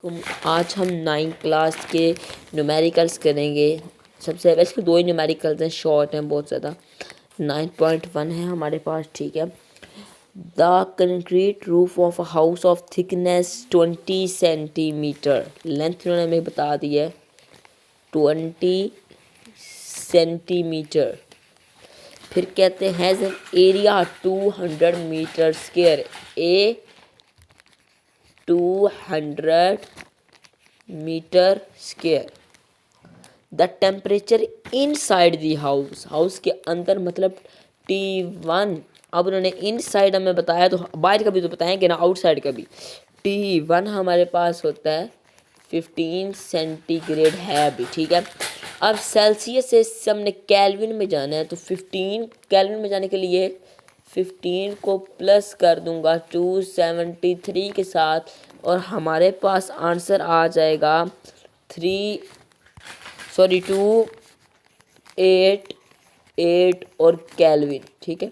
आज हम 9 क्लास के न्यूमेरिकल्स करेंगे। सबसे वैसे दो ही न्यूमेरिकल्स हैं, शॉर्ट हैं बहुत ज़्यादा। 9.1 है हमारे पास, ठीक है। The concrete roof of a house of thickness 20 centimetre, length इन्होंने हमें बता दी है 20 सेंटीमीटर। फिर कहते हैं area 200 metre square, a 200 metre square. The temperature inside the house, house के अंदर मतलब T1। अब उन्होंने इनसाइड हमें बताया तो बाहर का भी तो बताएंगे ना, आउटसाइड का भी। T1 हमारे पास होता है 15 सेंटीग्रेड है अभी, ठीक है। अब सेल्सियस से हमने केल्विन में जाना है, तो 15 केल्विन में जाने के लिए 15 को प्लस कर दूंगा 273 के साथ, और हमारे पास आंसर आ जाएगा 288 और केल्विन, ठीक है।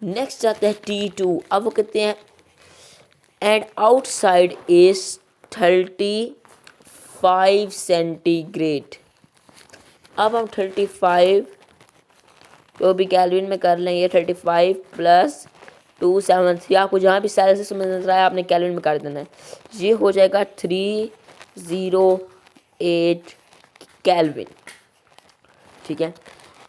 नेक्स्ट जाते हैं T2। अब वो कहते हैं एंड आउटसाइड इज 35 सेंटीग्रेड। अब हम 35 तो भी केल्विन में कर लेंगे। 35 प्लस 273, आपको जहाँ भी सेल्सियस में नजर आया आपने केल्विन में कर देना है। ये हो जाएगा 308 केल्विन, ठीक है।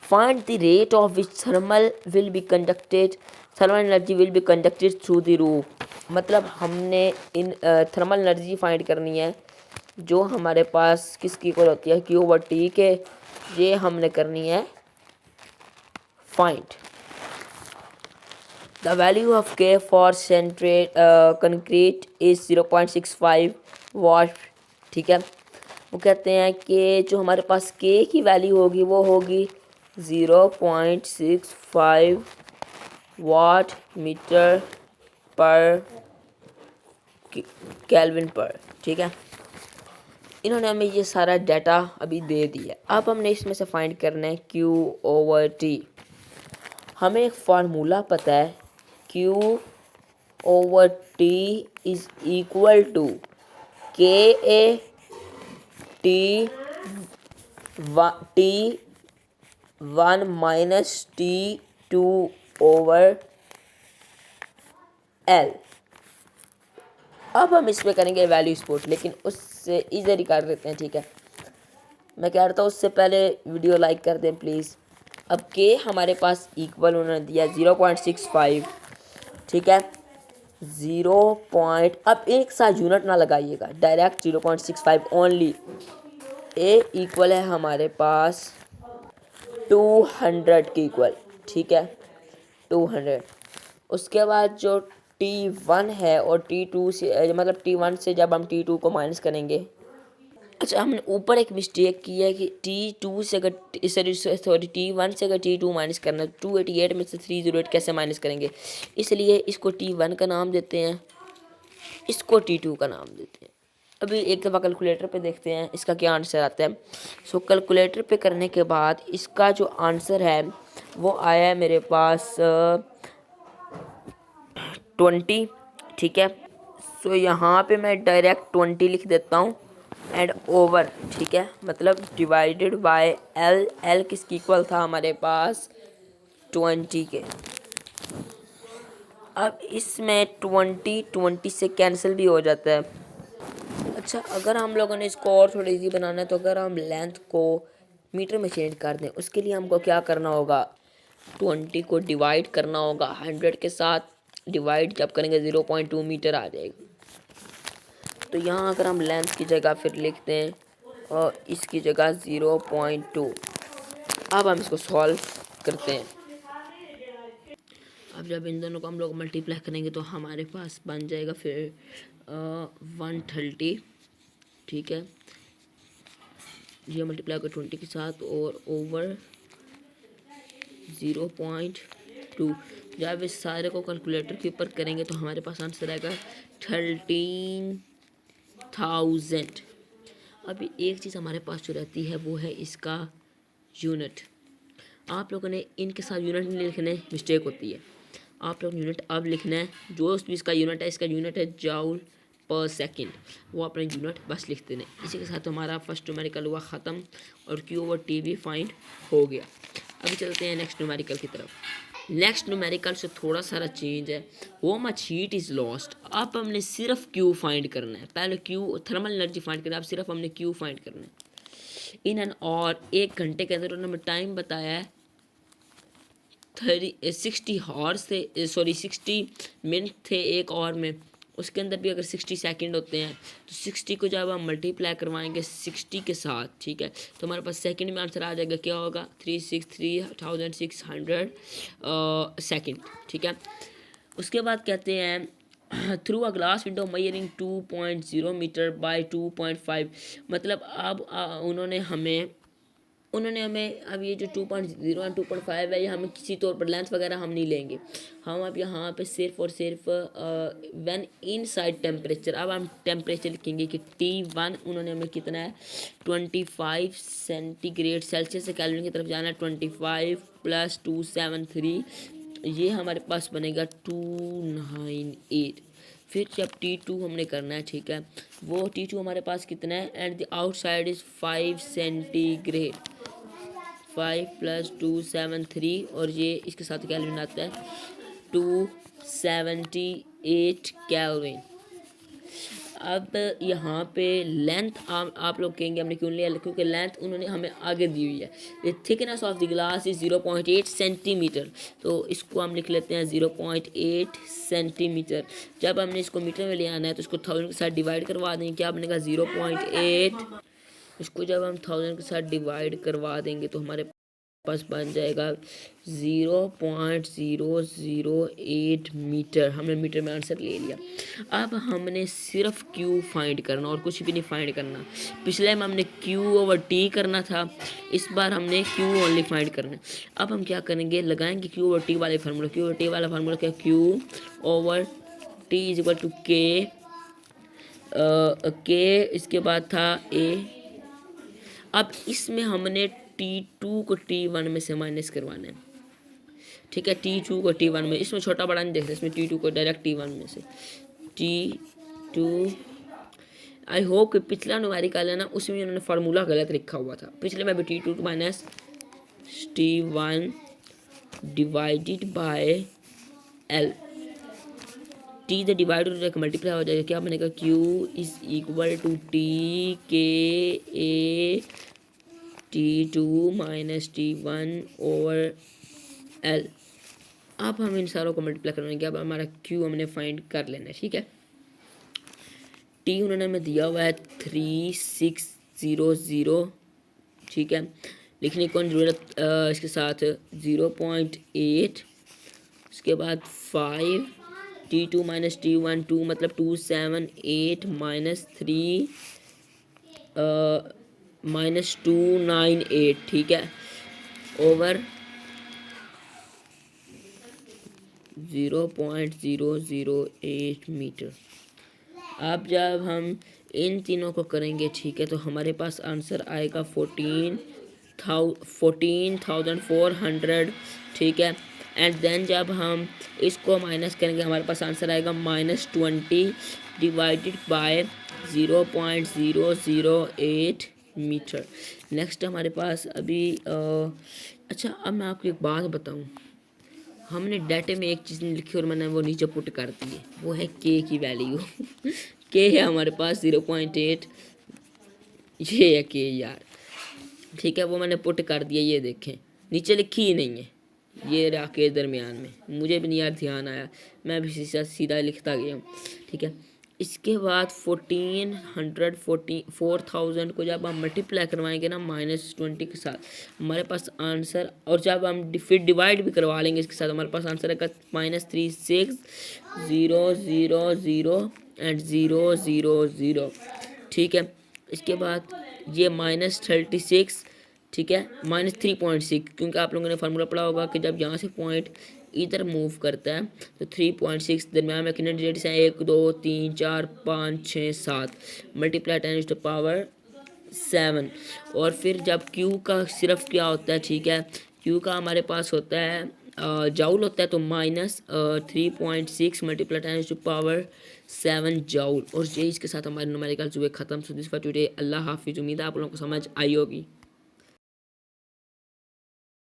Find the rate of which thermal will be conducted, thermal energy will be conducted through the roof. मतलब हमने इन थर्मल एनर्जी फाइंड करनी है जो हमारे पास किसकी इक्वल होती है, Q/T के। ये हमने करनी है find. The value of K for concrete is 0.65 वाट, ठीक है। वो कहते हैं कि जो हमारे पास K की वैल्यू होगी वो होगी 0.65 वाट मीटर पर केल्विन पर, ठीक है। इन्होंने हमें ये सारा डाटा अभी दे दिया। अब हमने इसमें से फाइंड करना है Q/T। हमें एक फार्मूला पता है, Q/T is equal to T1 minus T2/L। अब हम इसमें करेंगे वैल्यू स्पोर्ट, लेकिन उससे इधर ही कर देते हैं, ठीक है। मैं कह रहा था उससे पहले वीडियो लाइक कर दें प्लीज़। अब के हमारे पास इक्वल उन्होंने दिया 0.65, ठीक है। 0. अब एक साथ यूनिट ना लगाइएगा, डायरेक्ट 0.65 ओनली। ए इक्वल है हमारे पास 200 के इक्वल, ठीक है, 200। उसके बाद जो T1 है और T2 से मतलब T1 से जब हम T2 को माइनस करेंगे। अच्छा, हमने ऊपर एक मिस्टेक की है कि T2 से अगर सॉरी T1 से अगर T2 माइनस करना है, 288 में से 308 कैसे माइनस करेंगे। इसलिए इसको T1 का नाम देते हैं, इसको T2 का नाम देते हैं। अभी एक दफ़ा कैलकुलेटर पे देखते हैं इसका क्या आंसर आता है। सो कैलकुलेटर पे करने के बाद इसका जो आंसर है वो आया है मेरे पास 20, ठीक है। सो यहाँ पे मैं डायरेक्ट 20 लिख देता हूँ एंड ओवर, ठीक है, मतलब डिवाइडेड बाय L। L किसकी इक्वल था हमारे पास 20 के। अब इसमें 20 से कैंसिल भी हो जाता है। अच्छा, अगर हम लोगों ने इसको और थोड़ा इजी बनाना है तो अगर हम लेंथ को मीटर में चेंज कर दें, उसके लिए हमको क्या करना होगा, 20 को डिवाइड करना होगा 100 के साथ। डिवाइड जब करेंगे 0.2 मीटर आ जाएगा। तो यहाँ अगर हम लेंथ की जगह फिर लिखते हैं और इसकी जगह 0.2। अब हम इसको सॉल्व करते हैं। अब जब इन दोनों को हम लोग मल्टीप्लाई करेंगे तो हमारे पास बन जाएगा फिर 130, ठीक है। ये मल्टीप्लाई कर 20 के साथ और ओवर 0.2। जब इस सारे को कैलकुलेटर के ऊपर करेंगे तो हमारे पास आंसर आएगा 13,000। अभी एक चीज़ हमारे पास जो रहती है वो है इसका यूनिट। आप लोगों ने इनके साथ यूनिट नहीं लिखने, मिस्टेक होती है। आप लोग यूनिट अब लिखना है, जो भी इसका यूनिट है, इसका यूनिट है जाउल पर सेकंड, वो अपने यूनिट बस लिखते हैं। इसी के साथ हमारा फर्स्ट न्यूमेरिकल हुआ ख़त्म और Q ओवर T भी फाइंड हो गया। अभी चलते हैं नेक्स्ट न्यूमेरिकल की तरफ। नेक्स्ट न्यूमेरिकल से थोड़ा सारा चेंज है। वो मच हीट इज़ लॉस्ट। अब हमने सिर्फ Q फाइंड करना है। पहले Q थर्मल एनर्जी फाइंड करना है, अब सिर्फ हमने Q फाइंड करना है। इन एन और 1 घंटे के अंदर उन्होंने टाइम बताया है 60 हॉर्स थे, सॉरी 60 मिनट थे 1 आवर में। उसके अंदर भी अगर 60 सेकंड होते हैं तो 60 को जब हम मल्टीप्लाई करवाएंगे 60 के साथ, ठीक है, तो हमारे पास सेकंड में आंसर आ जाएगा। क्या होगा? 363,600 सेकंड, ठीक है। उसके बाद कहते हैं through a glass window measuring 2.0 metre by 2.5, मतलब अब उन्होंने हमें अब ये जो 2.0 और 2.5 है, ये हमें किसी तौर पर लेंथ वगैरह हम नहीं लेंगे। हम अब यहाँ पे सिर्फ और सिर्फ व्हेन इनसाइड टेम्परेचर, अब हम टेम्परेचर लिखेंगे कि T1 उन्होंने हमें कितना है 25 सेंटीग्रेड सेल्सियस से केल्विन की तरफ जाना है। 25 + 273, ये हमारे पास बनेगा 298। फिर जब T2 हमने करना है, ठीक है, वो T2 हमारे पास कितना है and the outside is 5 centigrade. 5 + 273 और ये इसके साथ कैलविन आता है 278 कैलविन। अब यहाँ पे लेंथ आप लोग कहेंगे हमने क्यों लिया, क्योंकि लेंथ उन्होंने हमें आगे दी हुई है। The thickness of the glass is 0.8 centimetre, तो इसको हम लिख लेते हैं 0.8 सेंटीमीटर। जब हमने इसको मीटर में ले आना है तो इसको 1000 के साथ डिवाइड करवा देंगे, क्या बनेगा 0.8। इसको जब हम 1000 के साथ डिवाइड करवा देंगे तो हमारे पास बन जाएगा 0.008 मीटर। हमने मीटर में आंसर ले लिया। अब हमने सिर्फ Q फाइंड करना और कुछ भी नहीं फाइंड करना। पिछले में हमने Q ओवर T करना था, इस बार हमने Q ओनली फाइंड करना है। अब हम क्या करेंगे, लगाएंगे Q ओवर T वाले फार्मूला। Q ओवर T वाला फार्मूला क्या? Q over T is equal to K, इसके बाद था A। अब इसमें हमने T2 को T1 में से माइनस करवाना है, ठीक है। T2 को T1 में, इसमें छोटा बड़ा नहीं देखना, इसमें T2 को डायरेक्ट T1 में से T2। आई होप कि पिछला न्यूमेरिकल है ना, उसमें उन्होंने फार्मूला गलत लिखा हुआ था। पिछले में भी T2 minus T1 divided by L। T the divided multiply हो जाएगा, क्या बनेगा? Q is equal to TKA T2 minus T1 over L। अब हम इन सारों को मल्टीप्लाई करवाएंगे। अब हमारा Q हमने फाइंड कर लेना है, ठीक है। T उन्होंने हमें दिया हुआ है 3600, ठीक है। लिखने की कौन ज़रूरत, इसके साथ 0.8, उसके बाद 5 T2 माइनस T1 2, मतलब 278 माइनस 3 माइनस 298, ठीक है, ओवर 0.008 मीटर। अब जब हम इन तीनों को करेंगे, ठीक है, तो हमारे पास आंसर आएगा 14,400, ठीक है। एंड देन जब हम इसको माइनस करेंगे हमारे पास आंसर आएगा -20 डिवाइडेड बाय 0.008 मीटर। नेक्स्ट हमारे पास अभी अच्छा, अब मैं आपको एक बात बताऊं। हमने डाटे में एक चीज़ लिखी और मैंने वो नीचे पुट कर दी है, वो है K की वैल्यू। K है हमारे पास 0.8, ये है K यार, ठीक है, वो मैंने पुट कर दिया। ये देखें नीचे लिखी ही नहीं है, ये रहा के दरमियान में, मुझे भी नहीं यार ध्यान आया, मैं भी सीधा लिखता गया हूँ, ठीक है। इसके बाद 4,000 को जब हम मल्टीप्लाई करवाएंगे ना -20 के साथ, हमारे पास आंसर, और जब हम फिर डिवाइड भी करवा लेंगे इसके साथ, हमारे पास आंसर आएगा -36,000 एंड 000, ठीक है। इसके बाद ये -36, ठीक है, -3.6, क्योंकि आप लोगों ने फार्मूला पढ़ा होगा कि जब यहाँ से पॉइंट इधर मूव करता है तो 3.6 दरम्यान में कितने डिजिट्स हैं, 1 2 3 4 5 6 7, मल्टीप्लाई 10⁻⁷। और फिर जब Q का सिर्फ क्या होता है, ठीक है, Q का हमारे पास होता है जाउल होता है तो -3.6 मल्टीप्लाई 10⁻⁷ जाउल। और ये इसके साथ हमारे न्यूमेरिकल्स हुए ख़त्म। So this for today. अल्लाह हाफिज़। उम्मीद है आप लोगों को समझ आई होगी।